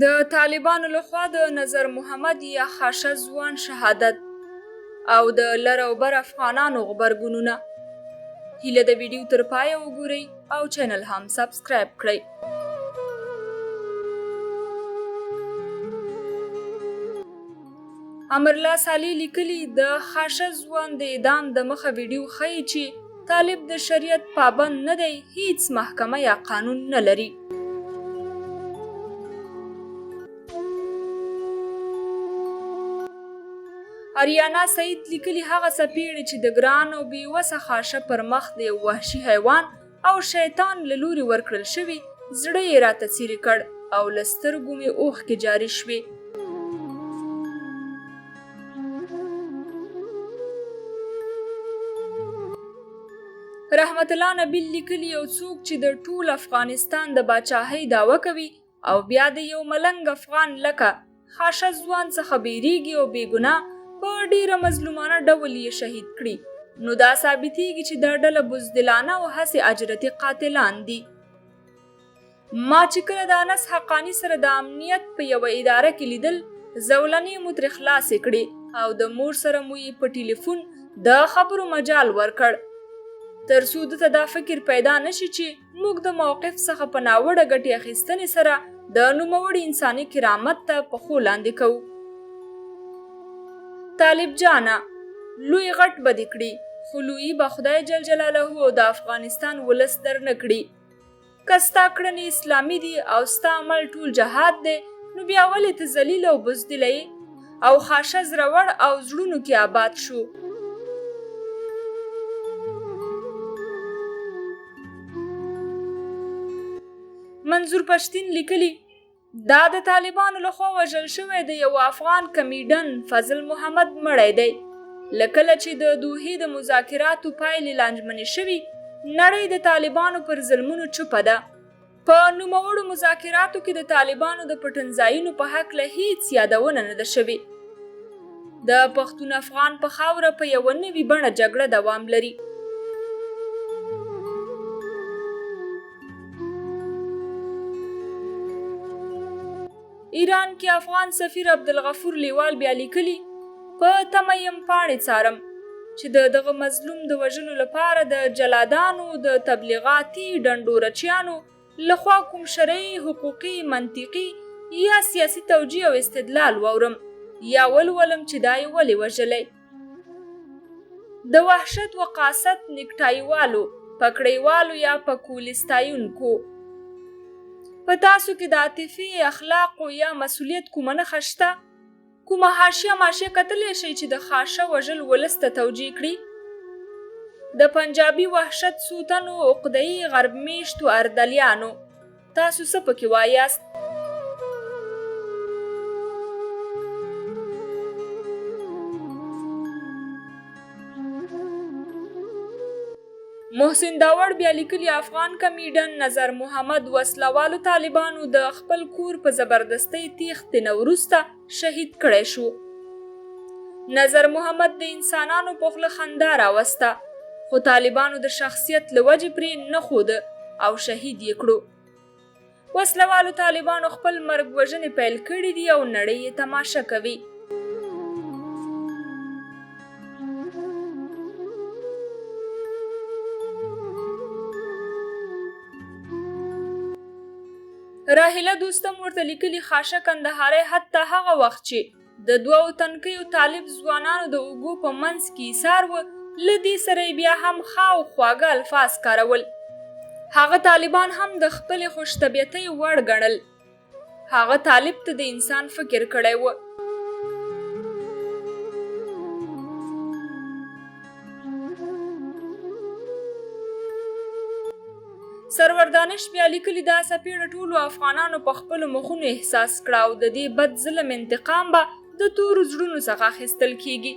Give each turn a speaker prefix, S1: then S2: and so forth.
S1: د طالبانو لخوا د نظر محمد یا خاشه ځوان شهادت او د لر او بر افغانانو غبرګونونه. هیله د ویډیو تر پایه وګورئ او چینل هم سبسکرایب کړئ. امرالله صالح لیکلي د خاشه ځوان د اعدام د مخه ویډیو ښیي چې طالب د شریعت پابند نه دی، هیڅ محکمه یا قانون نه لري. اریانا سعید لیکلي هغه څپېړې چې د ګران او بېوسه خاشه پر مخ د یو وحشي حیوان او شیطان له لوري ورکړل شوي، زړه یې راته څیرې کړ او له سترګو مې اوښکې جاري شوې. رحمت الله نبیل لیکلي یو څوک چې د ټول افغانستان د باچاهۍ دعوه کوي او بیا د یو ملنګ افغان لکه خاشه ځوان څخه بیریږي او بېګناه په ډیره مظلومانه ډول یې شهید کړي، نو دا ثابتېږي چې دا ډله بزدلانه او هسې اجرتي قاتلان دي. ما چې کله د انس حقاني سره د امنیت په یوه اداره کې لیدل، زولنې مو ترې خلاصې کړې او د مور سره مو یې په ټلیفون د خبرو مجال ورکړ، تر څو دته دا فکر پیدا نشي چې موږ د موقف څخه په ناوړه ګټې اخیستنې سره د نوموړي انساني کرامت ته پښو لاندې کوو. طالب جانا، لوی غټ به دې کړي، خو لویي به خدای جل جلاله او د افغانستان ولس در نه کړي. که ستا کړنې اسلامي دي او ستا عمل ټول جهاد دی، نو بیا ولې ته ذلیل او بزدله یې او خاشه زړور او زړونو کې آباد شو. منظور پښتین لیکلي دا د طالبانو لخوا وژل شوی د یو افغان کمیډن فضل محمد مړی دی. له کله چې د دوحې د مذاکراتو پایلې لانجمنې شوي، نړۍ د طالبانو پر ظلمونو چوپه ده. په نوموړو مذاکراتو کې د طالبانو د پټنځایونو په هکله هیڅ یادونه نه ده شوې. د پښتون افغان په خاوره په یوه نوي بڼه جګړه دوام لري. ایران کې افغان سفیر عبدالغفور لیوال بیا لیکلي په تمه یم پاڼې څارم چې د دغه مظلوم د وژلو لپاره د جلادانو د تبلیغاتي ډنډورچیانو لخوا کوم شرعي، حقوقي، منطقي یا سیاسي توجیه او استدلال واورم یا ولولم چې دا یې ولې وژلی. د وحشت و قاست نکټایوالو، پکړیوالو یا پکولیستایونکو په تاسو کې د عاطفي، اخلاقو یا مسؤلیت کومه نښه شته؟ کومه حاشیه ماشیه کتلی شئ چې د خاشه وژل ولس ته توجیه کړي؟ د پنجابي وحشت څو تنو عقده‌يي غرب میشتو اردلیانو، تاسو څه پکې وایاست؟ محسن داوړ بیا لیکلي افغان کمیډن نظر محمد وسلوالو طالبانو د خپل کور په زبردستۍ تیښتې نه وروسته شهید کړی شو. نظر محمد د انسانانو په خوله خندا راوسته، خو طالبانو د شخصیت له وجې پرې نه ښوده او شهید یې کړو. وسلوالو طالبانو خپل مرګ وژنې پیل کړي دي او نړۍ یې تماشه کوي. راهیله دوستم ورته لیکلي خاشه کندهاری حتی هغه وخت چې د دوو تنکیو طالب ځوانانو د اوږو په منځ کې ایسار و، له دې سره یې بیا هم ښه او خواږه الفاظ کارول. هغه طالبان هم د خپلې خوشطبیعتۍ وړ ګڼل. هغه طالب ته د انسان فکر کړی و. سرور دانش بیا لیکلي دا څپېړه ټولو افغانانو په خپلو مخونو احساس کړه او د دې بد ظلم انتقام به د تورو زړونو څخه اخیستل کیږي.